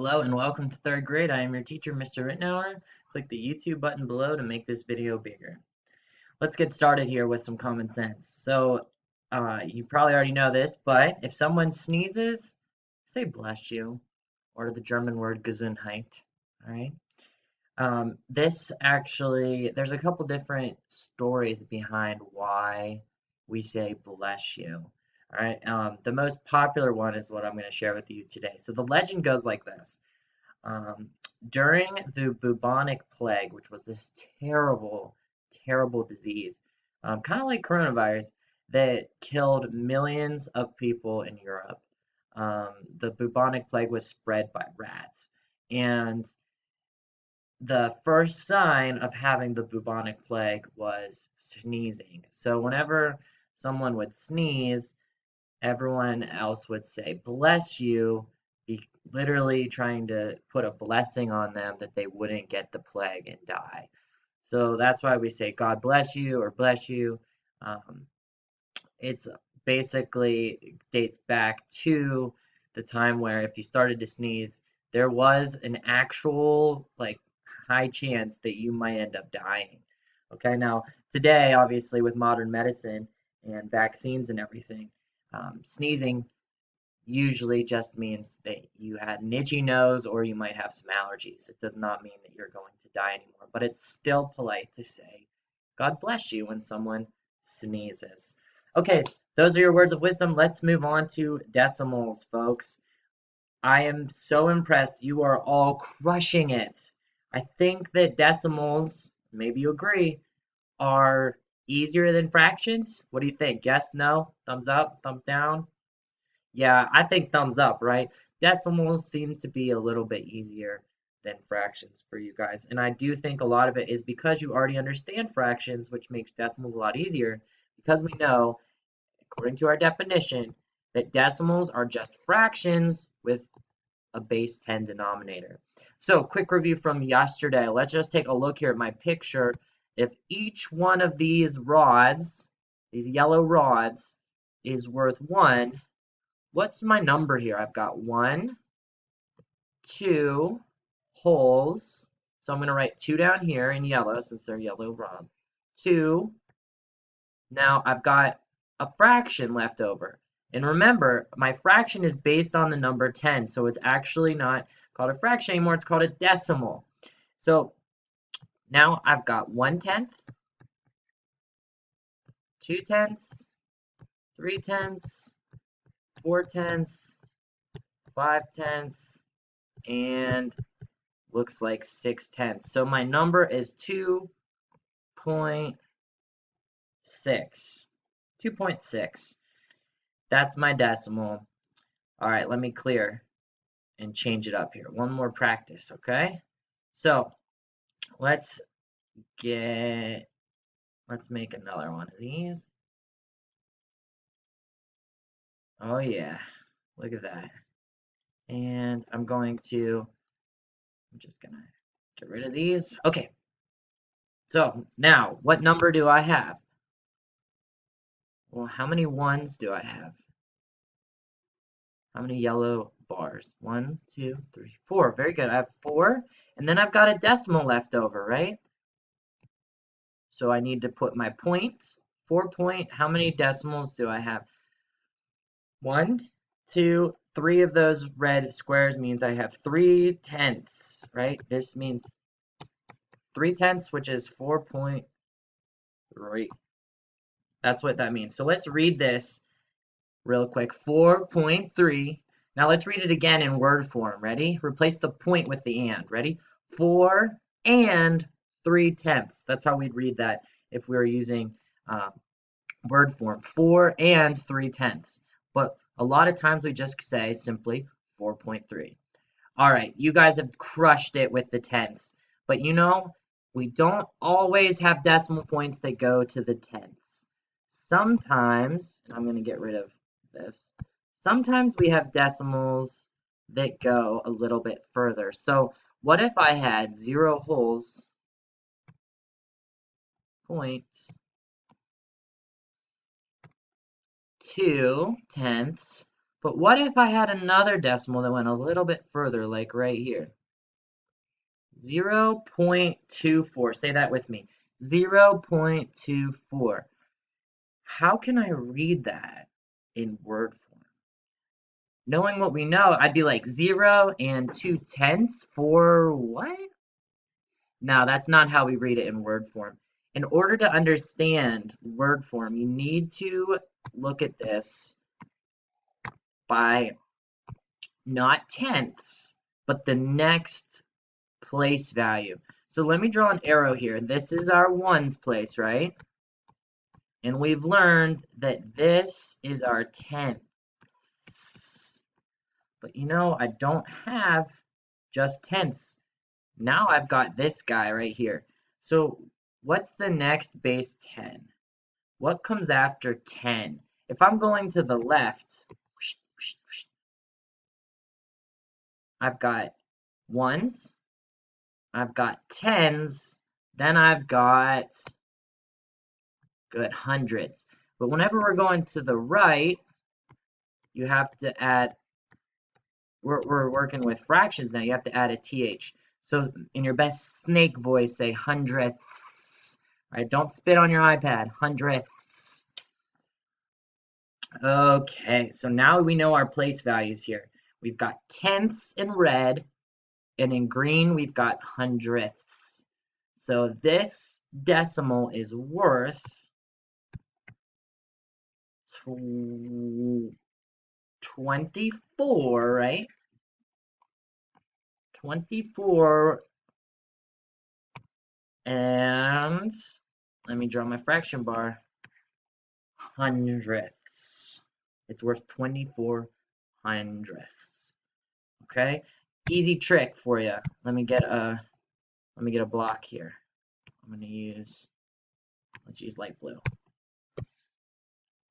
Hello and welcome to third grade. I am your teacher, Mr. Ritenour. Click the YouTube button below to make this video bigger. Let's get started here with some common sense. You probably already know this, but if someone sneezes, say bless you, or the German word Gesundheit. All right. There's a couple different stories behind why we say bless you. All right. The most popular one is what I'm going to share with you today. So the legend goes like this. Um, During the bubonic plague, which was this terrible, terrible disease, kind of like coronavirus, that killed millions of people in Europe. The bubonic plague was spread by rats. And the first sign of having the bubonic plague was sneezing. So whenever someone would sneeze, everyone else would say, bless you, literally trying to put a blessing on them that they wouldn't get the plague and die. So that's why we say, God bless you or bless you. Um, it's basically dates back to the time where if you started to sneeze, there was an actual high chance that you might end up dying. Okay, now today, obviously, with modern medicine and vaccines and everything, sneezing usually just means that you had an itchy nose or you might have some allergies. It does not mean that you're going to die anymore, but it's still polite to say, God bless you when someone sneezes. Okay, those are your words of wisdom. Let's move on to decimals, folks. I am so impressed. You are all crushing it. I think that decimals, maybe you agree, are easier than fractions. What do you think? Yes, no, thumbs up, thumbs down? Yeah, I think thumbs up, right? Decimals seem to be a little bit easier than fractions for you guys. And I do think a lot of it is because you already understand fractions, which makes decimals a lot easier, because we know, according to our definition, that decimals are just fractions with a base 10 denominator. So, quick review from yesterday. Let's just take a look here at my picture. If each one of these rods, these yellow rods, is worth 1, what's my number here? I've got 1, 2 holes. So I'm going to write 2 down here in yellow since they're yellow rods. 2. Now I've got a fraction left over. And remember, my fraction is based on the number 10. So it's actually not called a fraction anymore. It's called a decimal. So now I've got 1/10, 2/10, 3/10, 4/10, 5/10, and looks like 6/10. So my number is 2.6. 2.6. That's my decimal. All right, let me clear and change it up here. One more practice, okay? So let's make another one of these. Oh yeah, look at that. And I'm just gonna get rid of these. Okay, so now what number do I have? Well, how many ones do I have? How many yellow bars? 1, 2, 3, 4. Very good. I have 4. And then I've got a decimal left over, right? So I need to put my points. 4 point. How many decimals do I have? 1, 2, 3 of those red squares means I have 3/10, right? This means 3/10, which is 4.3. That's what that means. So let's read this real quick. 4.3. Now let's read it again in word form. Ready? Replace the point with the and. Ready? 4 and 3/10. That's how we'd read that if we were using word form. 4 and 3/10. But a lot of times we just say simply 4.3. All right, you guys have crushed it with the tenths. But you know, we don't always have decimal points that go to the tenths. Sometimes, and I'm going to get rid of this, sometimes we have decimals that go a little bit further. So what if I had 0 holes, 0.2 tenths, But what if I had another decimal that went a little bit further, like right here? 0.24. Say that with me. 0.24. How can I read that in word form? Knowing what we know, I'd be like 0 and 2/10 for what? No, that's not how we read it in word form. In order to understand word form, you need to look at this by not tenths, but the next place value. So let me draw an arrow here. This is our ones place, right? And we've learned that this is our tenths. But you know, I don't have just tenths. Now I've got this guy right here. So what's the next base 10? What comes after 10? If I'm going to the left, I've got ones, I've got tens, then I've got good hundreds. But whenever we're going to the right, you have to add, we're working with fractions now, you have to add a th. So in your best snake voice, say hundredths. Right? Don't spit on your iPad. Hundredths. Okay, so now we know our place values here. We've got tenths in red, and in green we've got hundredths. So this decimal is worth 24, right? 24 and let me draw my fraction bar. Hundredths. It's worth 24 hundredths. Okay? Easy trick for you. Let me get a block here. I'm gonna use, let's use light blue.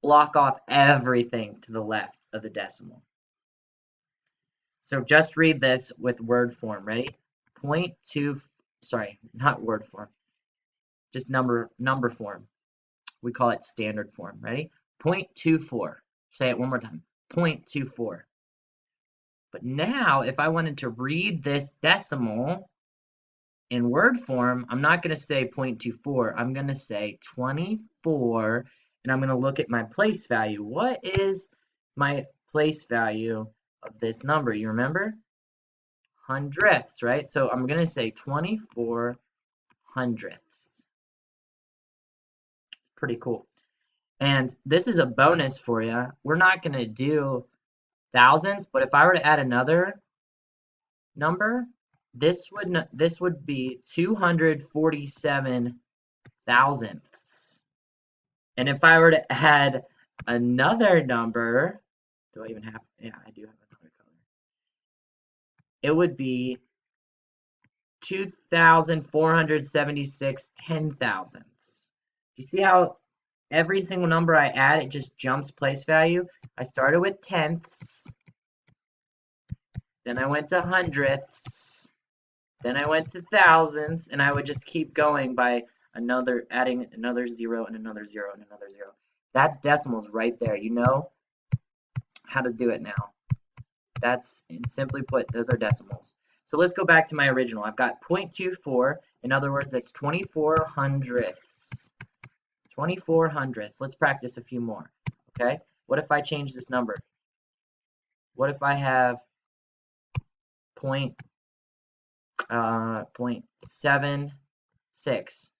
Block off everything to the left of the decimal. So just read this with word form. Ready? Sorry, not word form. Just number form. We call it standard form. Ready? 0.24. Say it one more time. 0.24. But now, if I wanted to read this decimal in word form, I'm not going to say 0.24. I'm going to say 24, and I'm going to look at my place value. What is my place value of this number? You remember? Hundredths, right? So I'm going to say 24 hundredths. Pretty cool. And this is a bonus for you. We're not going to do thousands, but if I were to add another number, this would be 247 thousandths. And if I were to add another number, do I even have, yeah, I do have another color. It would be 2,476 ten thousandths. Do you see how every single number I add, it just jumps place value? I started with tenths, then I went to hundredths, then I went to thousands, and I would just keep going by adding another zero and another zero and another zero. That's decimals right there. You know how to do it now. That's, simply put, those are decimals. So let's go back to my original. I've got 0.24. In other words, that's 24 hundredths. 24 hundredths. Let's practice a few more. Okay? What if I change this number? What if I have 0.76?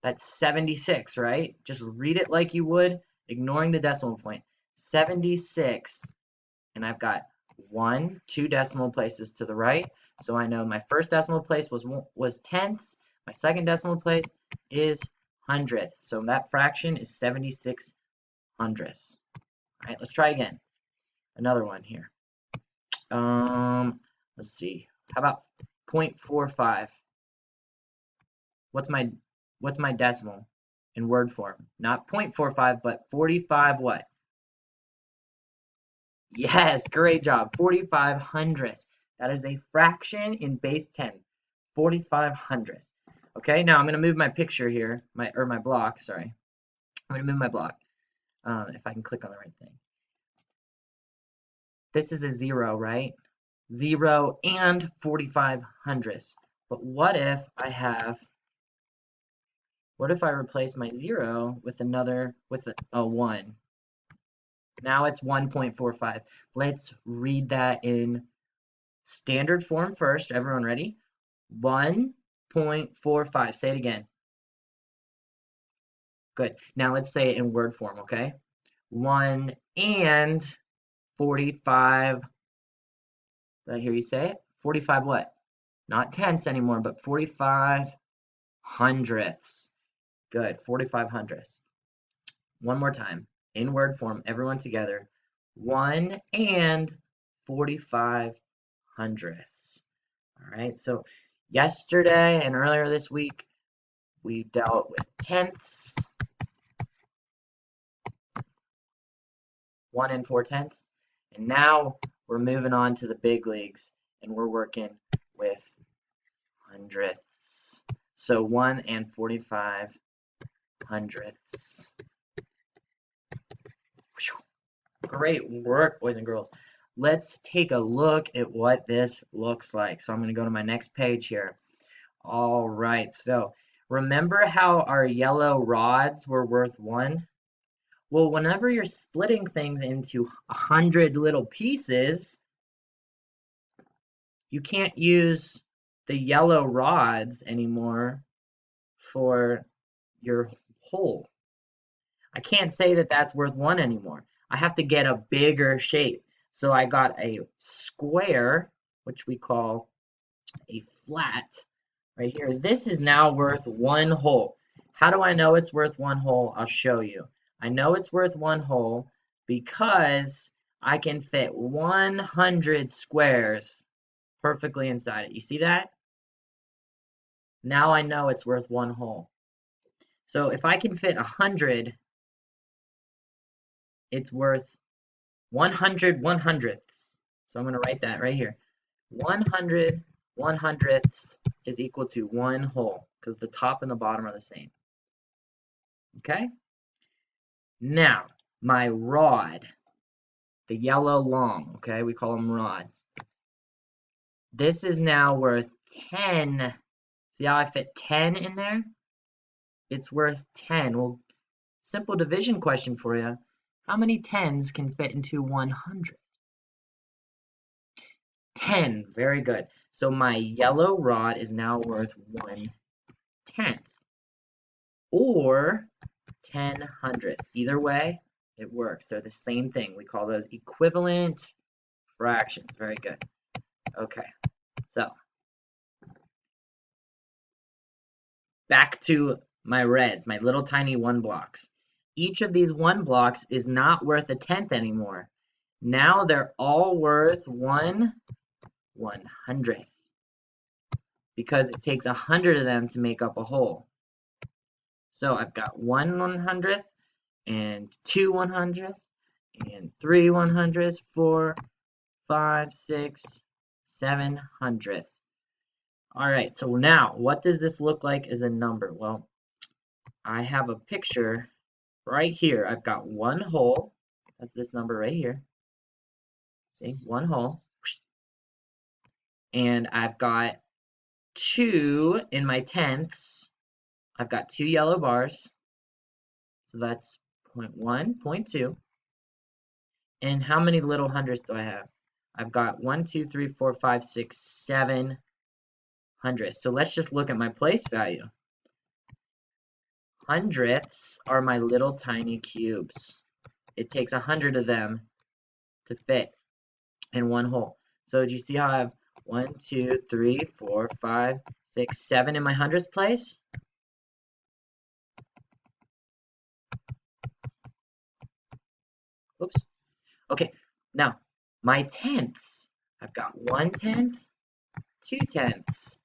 That's 76, right? Just read it like you would, ignoring the decimal point. 76. And I've got 2 decimal places to the right. So I know my first decimal place was tenths. My second decimal place is hundredths. So that fraction is 76 hundredths. All right, let's try again. Another one here. Let's see. How about 0.45? What's my decimal in word form? Not 0.45, but 45 what? Yes, great job. 45 hundredths. That is a fraction in base 10. 45 hundredths. Okay, now I'm going to move my picture here, my block, sorry. I'm going to move my block, if I can click on the right thing. This is a 0, right? 0 and 45 hundredths. But what if I replace my 0 with a 1? Now it's 1.45. Let's read that in standard form first. Everyone ready? 1.45. Say it again. Good. Now let's say it in word form, okay? 1 and 45. Did I hear you say it? 45 what? Not tenths anymore, but 45 hundredths. Good. 45 hundredths. One more time. In word form, everyone together. 1 and 45 hundredths. All right. So yesterday and earlier this week, we dealt with tenths, 1 and 4 tenths. And now we're moving on to the big leagues and we're working with hundredths. So 1 and 45 hundredths. Great work, boys and girls. Let's take a look at what this looks like. So I'm going to go to my next page here. All right, so remember how our yellow rods were worth 1? Well, whenever you're splitting things into 100 little pieces, you can't use the yellow rods anymore for your whole. I can't say that that's worth 1 anymore. I have to get a bigger shape. So I got a square, which we call a flat, right here. This is now worth 1 whole. How do I know it's worth 1 whole? I'll show you. I know it's worth 1 whole because I can fit 100 squares perfectly inside it. You see that? Now I know it's worth 1 whole. So if I can fit 100, it's worth 100 100ths. So I'm going to write that right here. 100 100ths is equal to 1 whole because the top and the bottom are the same. Okay? Now, my rod, the yellow long, okay? We call them rods. This is now worth 10. See how I fit 10 in there? It's worth 10. Well, simple division question for you. How many 10s can fit into 100? 10. Very good. So my yellow rod is now worth 1/10 or 10 hundredths. Either way, it works. They're the same thing. We call those equivalent fractions. Very good. Okay. So back to my reds, my little tiny 1 blocks. Each of these 1 blocks is not worth a tenth anymore. Now they're all worth 1/100th because it takes 100 of them to make up a whole. So I've got 1/100th and 2/100ths and 3/100ths, 4, 5, 6, 7/100ths. All right, so now what does this look like as a number? Well, I have a picture right here. I've got 1 whole. That's this number right here. See, 1 whole. And I've got 2 in my tenths. I've got 2 yellow bars. So that's 0.1, 0.2. And how many little hundredths do I have? I've got 1, 2, 3, 4, 5, 6, 7 hundredths. So let's just look at my place value. Hundredths are my little tiny cubes. It takes 100 of them to fit in 1 whole. So do you see how I have 1, 2, 3, 4, 5, 6, 7 in my hundredths place? Oops. Okay, now my tenths. I've got 1/10, 2/10.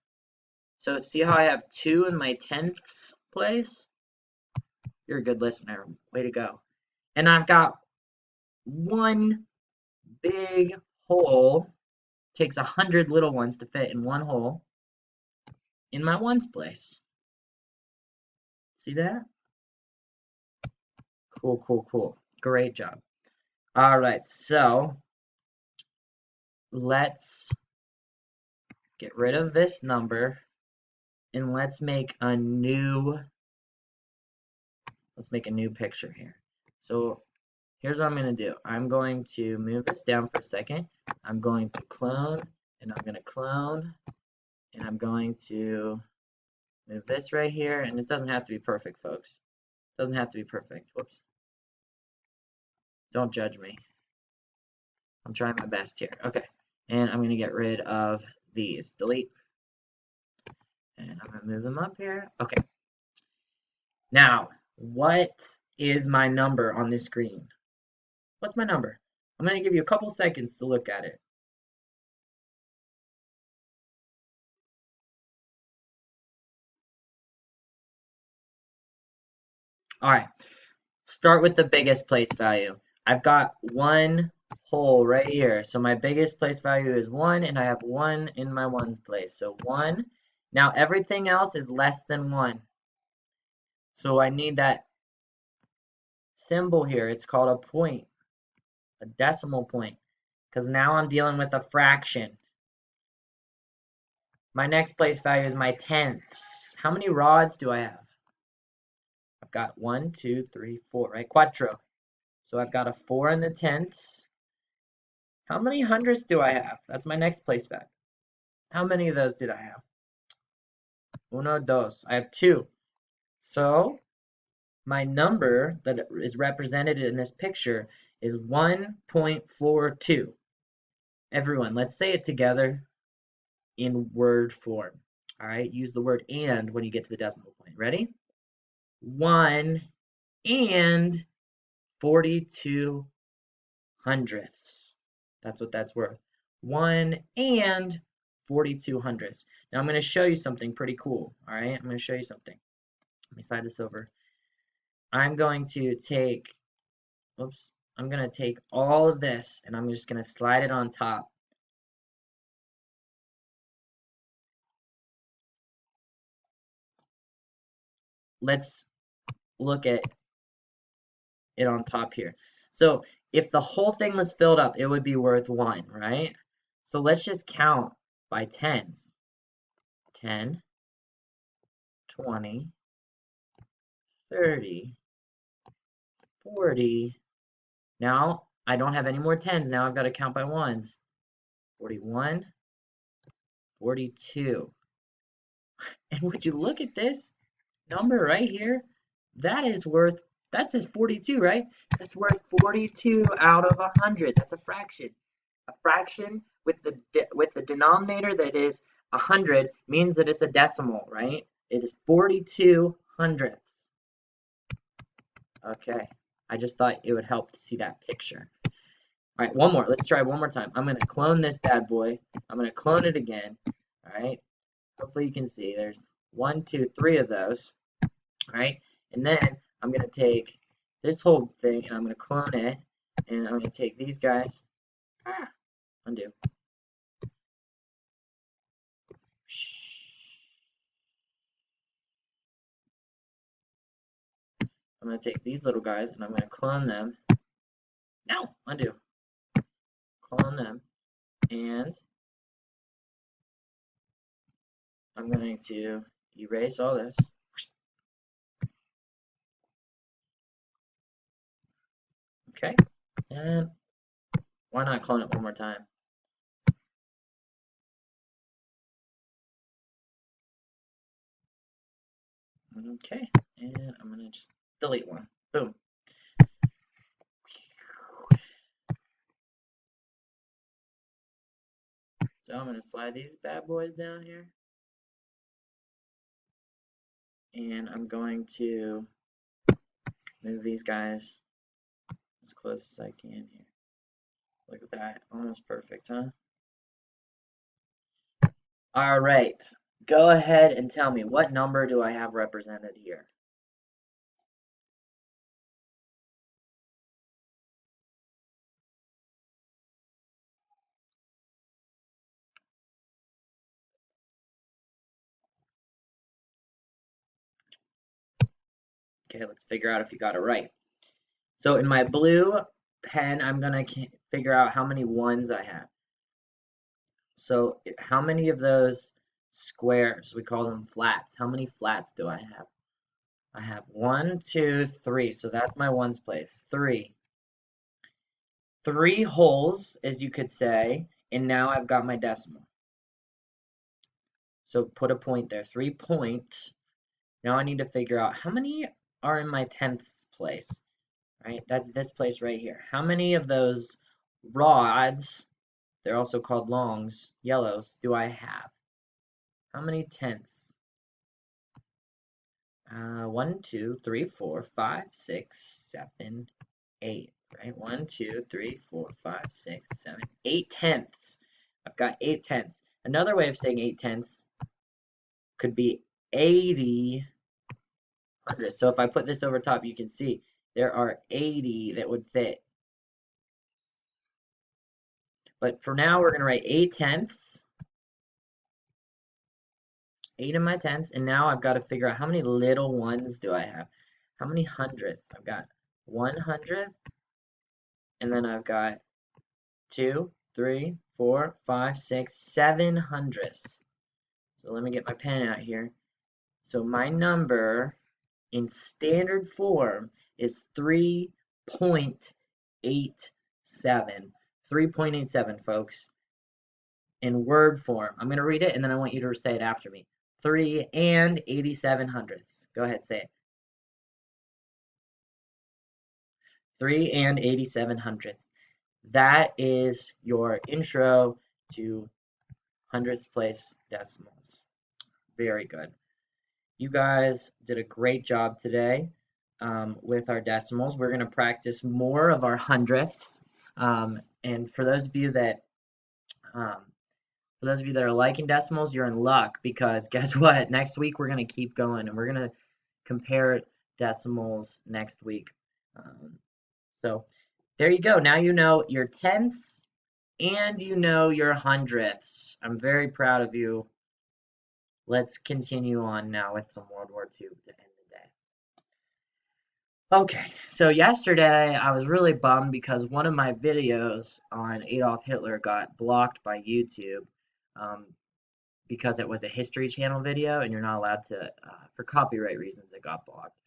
So see how I have 2 in my tenths place? You're a good listener. Way to go. And I've got 1 big hole. Takes 100 little ones to fit in 1 hole in my ones place. See that? Cool, cool, cool. Great job. All right, so let's get rid of this number and let's make a new picture here. So here's what I'm going to do. I'm going to move this down for a second. I'm going to clone, and I'm going to clone, and I'm going to move this right here, and it doesn't have to be perfect, folks. It doesn't have to be perfect. Whoops. Don't judge me. I'm trying my best here. Okay. And I'm going to get rid of these. Delete. And I'm going to move them up here. Okay. Now, what is my number on this screen? What's my number? I'm going to give you a couple seconds to look at it. All right. Start with the biggest place value. I've got one hole right here. So my biggest place value is 1, and I have 1 in my ones place. So 1. Now everything else is less than 1. So I need that symbol here. It's called a point, a decimal point, because now I'm dealing with a fraction. My next place value is my tenths. How many rods do I have? I've got 1, 2, 3, 4, right? Quattro. So I've got a 4 in the tenths. How many hundredths do I have? That's my next place value. How many of those did I have? Uno, dos. I have 2. So my number that is represented in this picture is 1.42. Everyone, let's say it together in word form. All right, use the word and when you get to the decimal point. Ready? 1 and 42 hundredths. That's what that's worth. 1 and 42 hundredths. Now I'm going to show you something pretty cool. All right, I'm going to show you something. Let me slide this over. I'm going to take, oops, I'm going to take all of this and I'm just going to slide it on top. Let's look at it on top here. So if the whole thing was filled up, it would be worth 1, right? So let's just count by tens. 10, 20, 30, 40. Now I don't have any more tens. Now I've got to count by ones. 41, 42. And would you look at this number right here? That says 42, right? That's worth 42 out of 100. That's a fraction. A fraction with the denominator that is 100 means that it's a decimal, right? It is 42 hundredths. Okay, I just thought it would help to see that picture. All right, one more. Let's try one more time. I'm going to clone this bad boy. I'm going to clone it again. All right, hopefully you can see there's 1, 2, 3 of those. All right, and then I'm going to take this whole thing and I'm going to clone it, and I'm going to take these guys. Undo. I'm going to take these little guys and I'm going to clone them. No, undo. Clone them. And I'm going to erase all this. Okay. And why not clone it one more time? Okay. And I'm going to just delete one. Boom. So I'm going to slide these bad boys down here. And I'm going to move these guys as close as I can here. Look at that. Almost perfect, huh? All right. Go ahead and tell me, what number do I have represented here? Okay, let's figure out if you got it right. So in my blue pen, I'm going to figure out how many ones I have. So how many of those squares, we call them flats, how many flats do I have? I have one, two, three. So that's my ones place. Three. Three holes, as you could say, and now I've got my decimal. So put a point there. 3 point. Now I need to figure out how many are in my tenths place, right? That's this place right here. How many of those rods, they're also called longs, yellows, do I have? How many tenths? 1, 2, 3, 4, 5, 6, 7, 8. Right? 1, 2, 3, 4, 5, 6, 7, 8 tenths. I've got 8 tenths. Another way of saying 8 tenths could be 80 hundredths. So if I put this over top, you can see there are 80 that would fit. But for now, we're going to write 8 tenths. 8 of my tenths. And now I've got to figure out how many little ones do I have? How many hundredths? I've got 100th. And then I've got 2, 3, 4, 5, 6, 7 hundredths. So let me get my pen out here. So my number in standard form is 3.87. 3.87, folks. In word form. I'm going to read it and then I want you to say it after me. 3 and 87 hundredths. Go ahead, say it. 3 and 87 hundredths. That is your intro to hundredth place decimals. Very good. You guys did a great job today with our decimals. We're going to practice more of our hundredths. And for those of you that are liking decimals, you're in luck because guess what? Next week we're going to keep going and we're going to compare decimals next week. So there you go. Now you know your tenths and you know your hundredths. I'm very proud of you. Let's continue on now with some World War II to end the day. Okay, so yesterday I was really bummed because one of my videos on Adolf Hitler got blocked by YouTube because it was a History Channel video and you're not allowed to, for copyright reasons, it got blocked.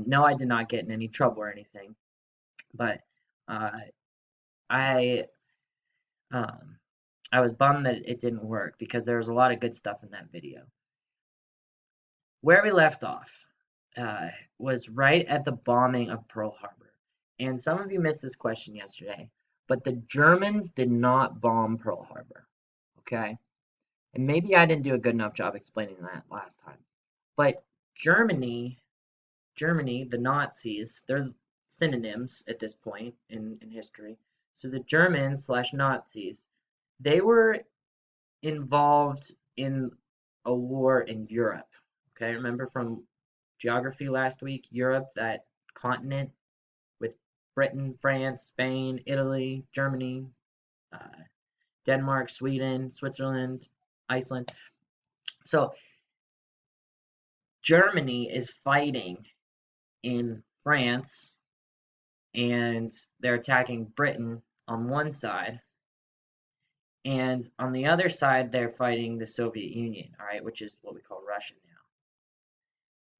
No, I did not get in any trouble or anything, but I was bummed that it didn't work because there was a lot of good stuff in that video. Where we left off was right at the bombing of Pearl Harbor. And some of you missed this question yesterday, but the Germans did not bomb Pearl Harbor, okay? And maybe I didn't do a good enough job explaining that last time. But Germany, the Nazis, they're synonyms at this point in history. So the Germans / Nazis, they were involved in a war in Europe. Okay, remember from geography last week, Europe, that continent with Britain, France, Spain, Italy, Germany, Denmark, Sweden, Switzerland, Iceland. So Germany is fighting in France and they're attacking Britain on one side. And on the other side, they're fighting the Soviet Union, all right, which is what we call Russia now.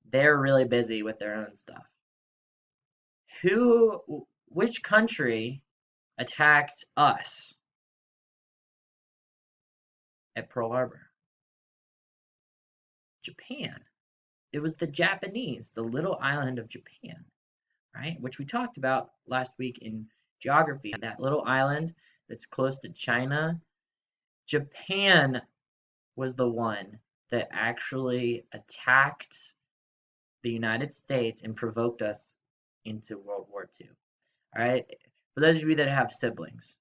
They're really busy with their own stuff. Which country attacked us at Pearl Harbor? Japan. It was the Japanese, the little island of Japan, right? Which we talked about last week in geography. That little island that's close to China. Japan was the one that actually attacked the United States and provoked us into World War II. All right? For those of you that have siblings,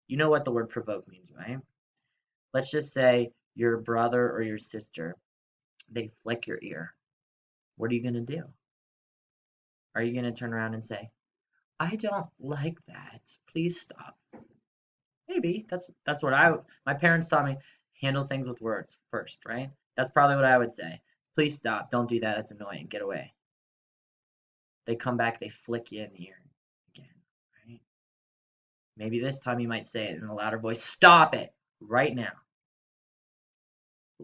you know what the word provoke means, right? Let's just say your brother or your sister, they flick your ear. What are you going to do? Are you going to turn around and say, I don't like that. Please stop. Maybe. That's what my parents taught me, handle things with words first, right? That's probably what I would say. Please stop. Don't do that. That's annoying. Get away. They come back, they flick you in the ear again, right? Maybe this time you might say it in a louder voice. Stop it right now.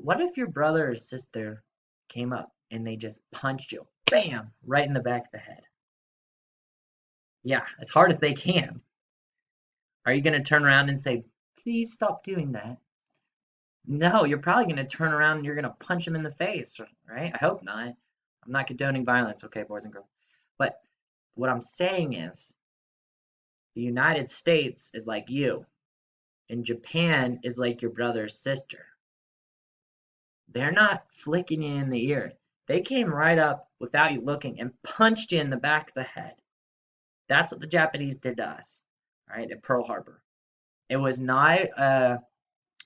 What if your brother or sister came up and they just punched you, bam, right in the back of the head? Yeah, as hard as they can. Are you going to turn around and say, please stop doing that? No, you're probably going to turn around and you're going to punch them in the face, right? I hope not. I'm not condoning violence, okay, boys and girls. But what I'm saying is the United States is like you, and Japan is like your brother or sister. They're not flicking you in the ear. They came right up without you looking and punched you in the back of the head. That's what the Japanese did to us, right, at Pearl Harbor. It was not a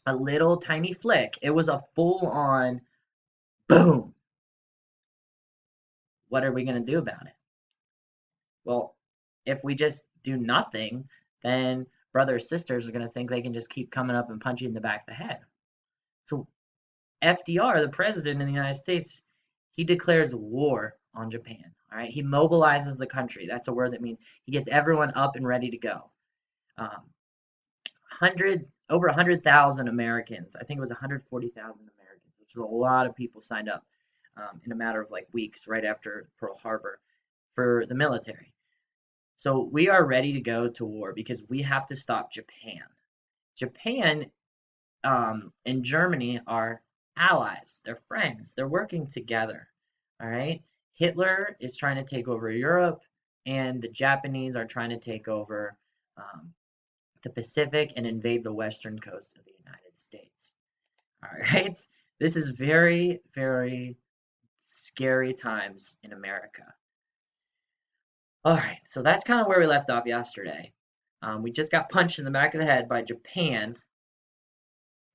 little tiny flick. It was a full on boom. What are we going to do about it? Well, if we just do nothing, then brothers sisters are going to think they can just keep coming up and punch you in the back of the head. So FDR, the president of the United States, he declares war on Japan. All right, he mobilizes the country. That's a word that means he gets everyone up and ready to go. 100,000 Americans. I think it was 140,000 Americans, which is a lot of people signed up in a matter of like weeks right after Pearl Harbor for the military. So we are ready to go to war because we have to stop Japan. Japan and Germany are allies. They're friends. They're working together. All right. Hitler is trying to take over Europe, and the Japanese are trying to take over um, the Pacific and invade the western coast of the United States. All right. This is very, very scary times in America. All right. So that's kind of where we left off yesterday. We just got punched in the back of the head by Japan,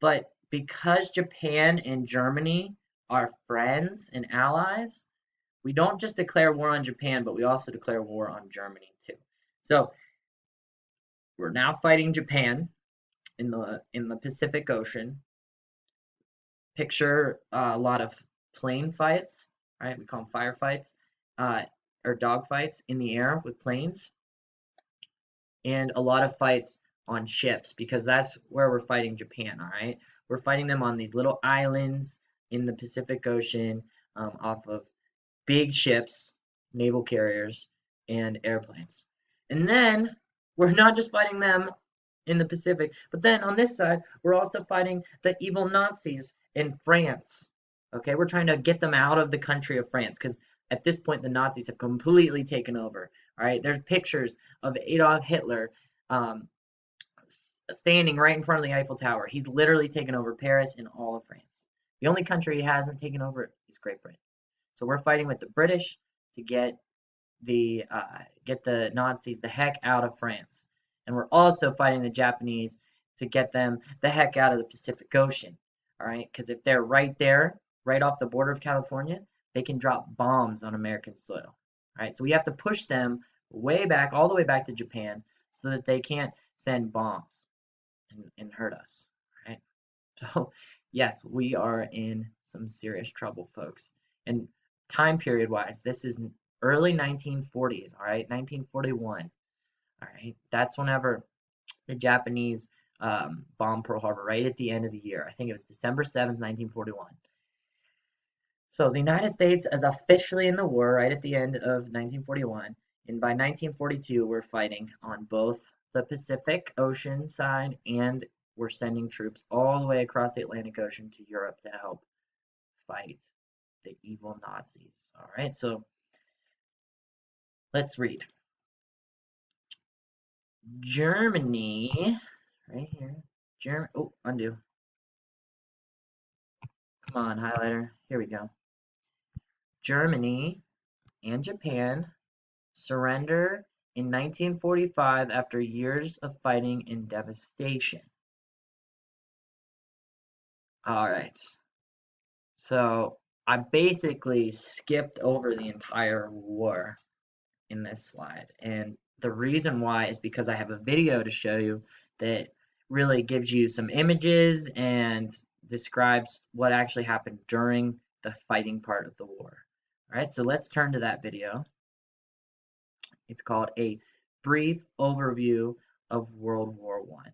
but because Japan and Germany are friends and allies, we don't just declare war on Japan, but we also declare war on Germany too. So we're now fighting Japan in the Pacific Ocean. Picture a lot of plane fights, right? We call them firefights, uh, or dog fights in the air with planes, and a lot of fights on ships because that's where we're fighting Japan, all right? We're fighting them on these little islands in the Pacific Ocean off of big ships, naval carriers, and airplanes. And then we're not just fighting them in the Pacific, but then on this side, we're also fighting the evil Nazis in France. Okay, we're trying to get them out of the country of France because at this point the Nazis have completely taken over. All right, there's pictures of Adolf Hitler um, standing right in front of the Eiffel Tower. He's literally taken over Paris and all of France. The only country he hasn't taken over is Great Britain. So we're fighting with the British to get the Nazis the heck out of France, and we're also fighting the Japanese to get them the heck out of the Pacific Ocean. All right, because if they're right there, right off the border of California, they can drop bombs on American soil. All right, so we have to push them way back, all the way back to Japan, so that they can't send bombs and hurt us. All right, so yes, we are in some serious trouble, folks. And time period wise, this is early 1940s, all right, 1941. All right, that's whenever the Japanese bombed Pearl Harbor, right at the end of the year. I think it was December 7th, 1941. So the United States is officially in the war right at the end of 1941, and by 1942 we're fighting on both the Pacific Ocean side, and we're sending troops all the way across the Atlantic Ocean to Europe to help fight the evil Nazis. All right, so let's read. Germany, right here. Oh, undo. Come on, highlighter. Here we go. Germany and Japan surrender in 1945 after years of fighting and devastation. All right. So I basically skipped over the entire war in this slide. And the reason why is because I have a video to show you that really gives you some images and describes what actually happened during the fighting part of the war. All right, so let's turn to that video. It's called A Brief Overview of World War I.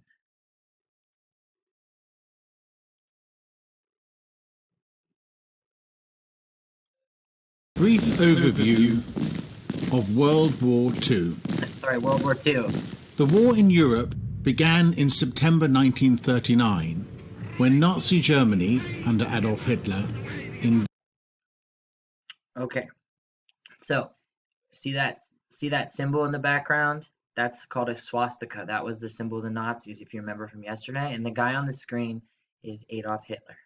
Brief overview of World War II. Sorry, World War II. The war in Europe began in September 1939 when Nazi Germany, under Adolf Hitler, Okay, so see that symbol in the background? That's called a swastika. That was the symbol of the Nazis, if you remember from yesterday. And the guy on the screen is Adolf Hitler.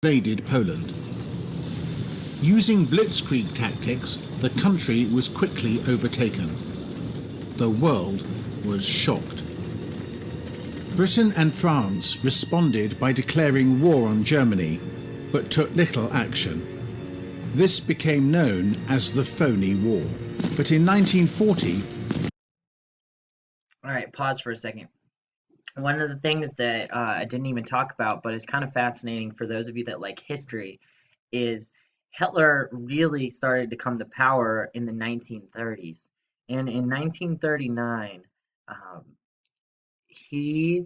invaded Poland. Using blitzkrieg tactics, the country was quickly overtaken. The world was shocked. Britain and France responded by declaring war on Germany, but took little action. This became known as the Phony War. But in 1940... All right, pause for a second. One of the things that I didn't even talk about, but is kind of fascinating for those of you that like history, is Hitler really started to come to power in the 1930s. And in 1939, he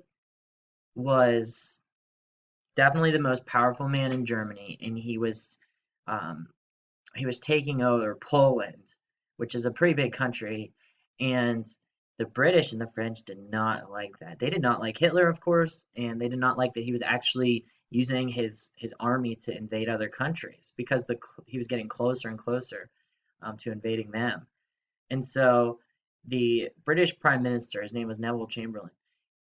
was definitely the most powerful man in Germany, and um, he was taking over Poland, which is a pretty big country, and the British and the French did not like that. They did not like Hitler, of course, and they did not like that he was actually using his army to invade other countries because he was getting closer and closer to invading them. And so the British Prime Minister, his name was Neville Chamberlain,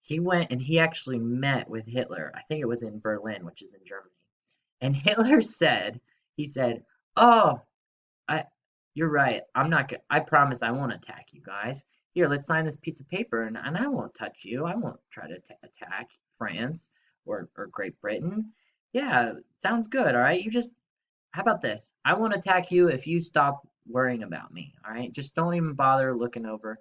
he went and he actually met with Hitler. I think it was in Berlin, which is in Germany. And Hitler he said, "Oh, I, you're right. I'm not. I promise I won't attack you guys. Here, let's sign this piece of paper, and I won't touch you. I won't try to attack France or Great Britain. Yeah, sounds good. All right. How about this? I won't attack you if you stop worrying about me. All right. Just don't even bother looking over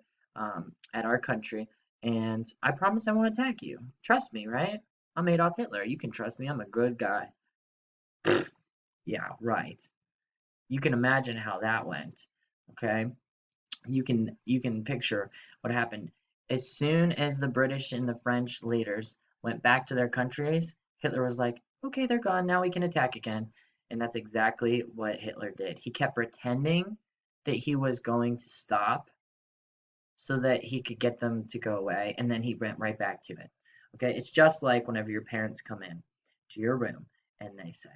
at our country, and I promise I won't attack you. Trust me, right? I'm Adolf Hitler. You can trust me. I'm a good guy." Yeah, right. You can imagine how that went. Okay, you can picture what happened as soon as the British and the French leaders went back to their countries. Hitler was like, okay, they're gone, now we can attack again. And that's exactly what Hitler did. He kept pretending that he was going to stop so that he could get them to go away, and then he went right back to it. Okay, it's just like whenever your parents come in to your room and they say,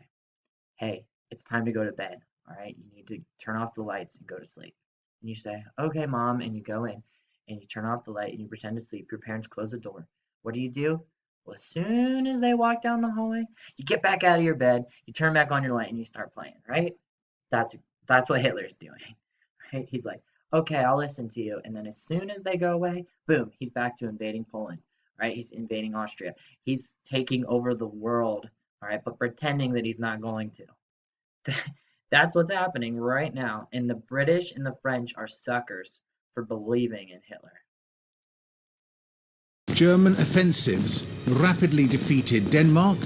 hey, it's time to go to bed. All right, you need to turn off the lights and go to sleep. And you say, okay, mom, and you go in and you turn off the light and you pretend to sleep. Your parents close the door. What do? Well, as soon as they walk down the hallway, you get back out of your bed, you turn back on your light, and you start playing, right? That's that's what Hitler's doing. Right? He's like, okay, I'll listen to you. And then as soon as they go away, boom, he's back to invading Poland. Right? He's invading Austria. He's taking over the world, all right, but pretending that he's not going to. That's what's happening right now. And the British and the French are suckers for believing in Hitler. German offensives rapidly defeated Denmark,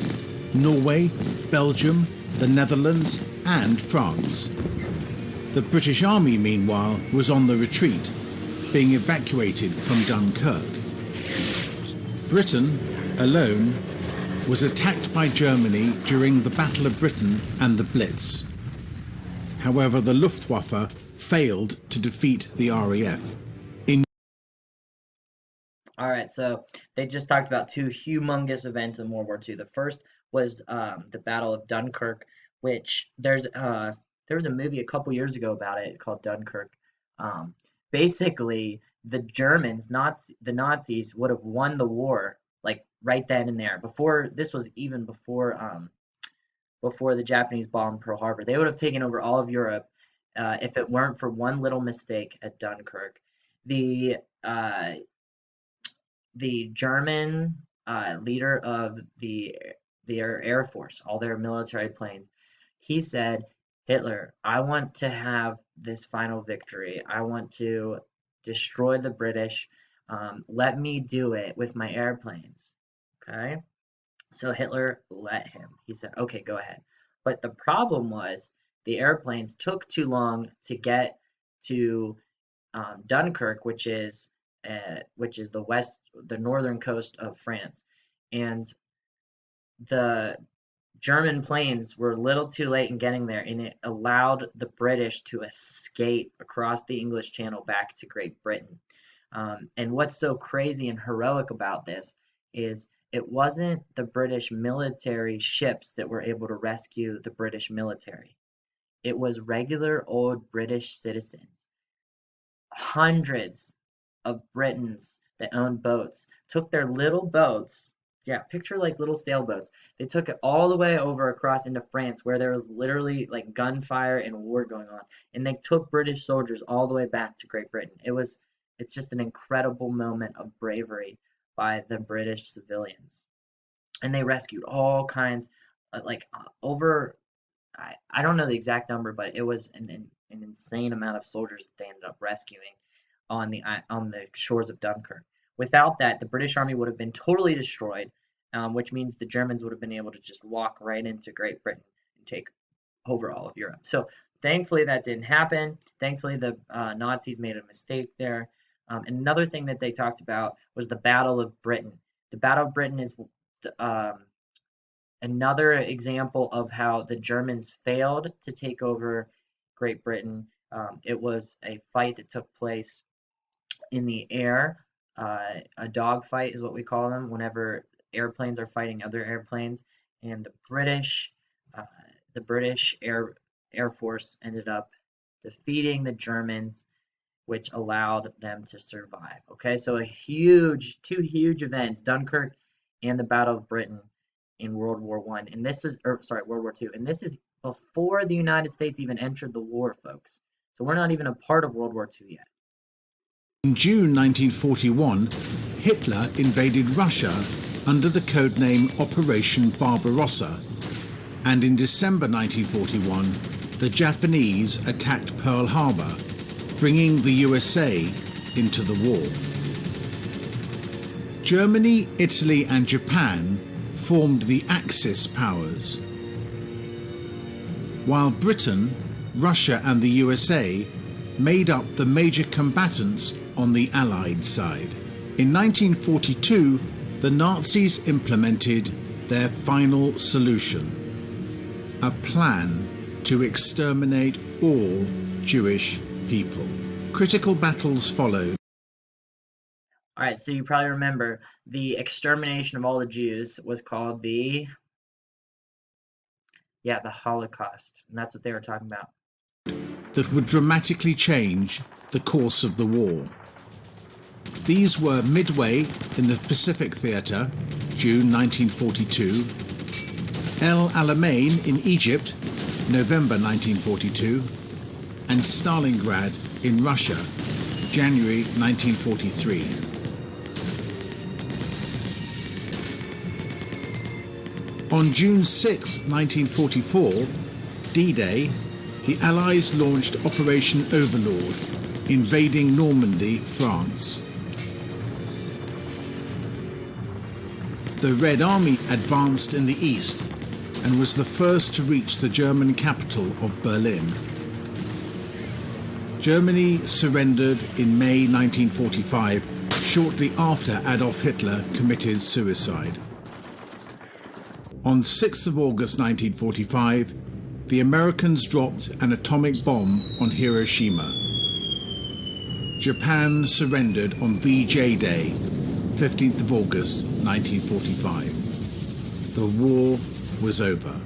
Norway, Belgium, the Netherlands, and France. The British Army, meanwhile, was on the retreat, being evacuated from Dunkirk. Britain, alone, was attacked by Germany during the Battle of Britain and the Blitz. However, the Luftwaffe failed to defeat the RAF. All right, so they just talked about two humongous events in World War II. The first was the Battle of Dunkirk, which there was a movie a couple years ago about it called Dunkirk. Um, Basically, the Nazis would have won the war like right then and there. This was even before the Japanese bombed Pearl Harbor. They would have taken over all of Europe if it weren't for one little mistake at Dunkirk. The uh, the German leader of the Air Force, all their military planes, he said, Hitler, I want to have this final victory. I want to destroy the British. Let me do it with my airplanes. Okay? So Hitler let him. He said, okay, go ahead. But the problem was the airplanes took too long to get to Dunkirk, which is the northern coast of France, and the German planes were a little too late in getting there, and it allowed the British to escape across the English Channel back to Great Britain. And what's so crazy and heroic about this is it wasn't the British military ships that were able to rescue the British military. It was regular old British citizens. Hundreds of Britons that owned boats took their little boats. Yeah, picture like little sailboats. They took it all the way over across into France where there was literally like gunfire and war going on. And they took British soldiers all the way back to Great Britain. It's just an incredible moment of bravery by the British civilians. And they rescued all kinds, over I don't know the exact number, but it was an insane amount of soldiers that they ended up rescuing on the shores of Dunkirk. Without that, the British army would have been totally destroyed, which means the Germans would have been able to just walk right into Great Britain and take over all of Europe. So thankfully that didn't happen. Thankfully the Nazis made a mistake there. Another thing that they talked about was the Battle of Britain. The Battle of Britain is another example of how the Germans failed to take over Great Britain. It was a fight that took place in the air. A dogfight is what we call them whenever airplanes are fighting other airplanes. And uh, the British Air Force ended up defeating the Germans, which allowed them to survive. Okay, so two huge events, Dunkirk and the Battle of Britain in World War One, and this is, or sorry, World War Two, and this is before the United States even entered the war, folks. So we're not even a part of World War Two yet. In June 1941, Hitler invaded Russia under the codename Operation Barbarossa, and in December 1941, the Japanese attacked Pearl Harbor, bringing the USA into the war. Germany, Italy, and Japan formed the Axis powers, while Britain, Russia, and the USA made up the major combatants on the Allied side. In 1942, the Nazis implemented their final solution, a plan to exterminate all Jewish people. Critical battles followed. All right, so you probably remember the extermination of all the Jews was called the Holocaust, and that's what they were talking about. That would dramatically change the course of the war. These were Midway in the Pacific Theatre, June 1942, El Alamein in Egypt, November 1942, and Stalingrad in Russia, January 1943. On June 6, 1944, D-Day, the Allies launched Operation Overlord, invading Normandy, France. The Red Army advanced in the east and was the first to reach the German capital of Berlin. Germany surrendered in May 1945, shortly after Adolf Hitler committed suicide. On 6th of August 1945, the Americans dropped an atomic bomb on Hiroshima. Japan surrendered on VJ Day, 15th of August 1945. The war was over.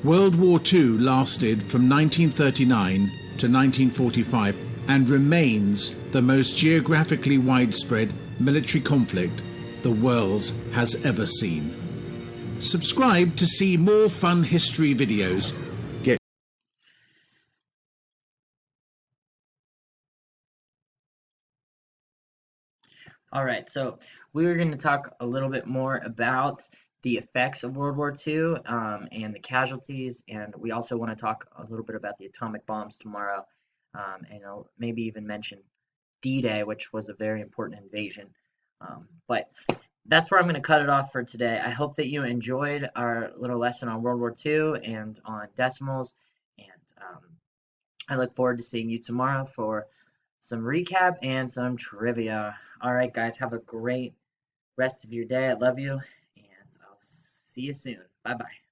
World War II lasted from 1939 to 1945 and remains the most geographically widespread military conflict the world has ever seen. Subscribe to see more fun history videos. All right, so we were going to talk a little bit more about the effects of World War II and the casualties, and we also want to talk a little bit about the atomic bombs tomorrow, and I'll maybe even mention D-Day, which was a very important invasion. But that's where I'm going to cut it off for today. I hope that you enjoyed our little lesson on World War II and on decimals, and I look forward to seeing you tomorrow for some recap and some trivia. All right, guys, have a great rest of your day. I love you, and I'll see you soon. Bye bye.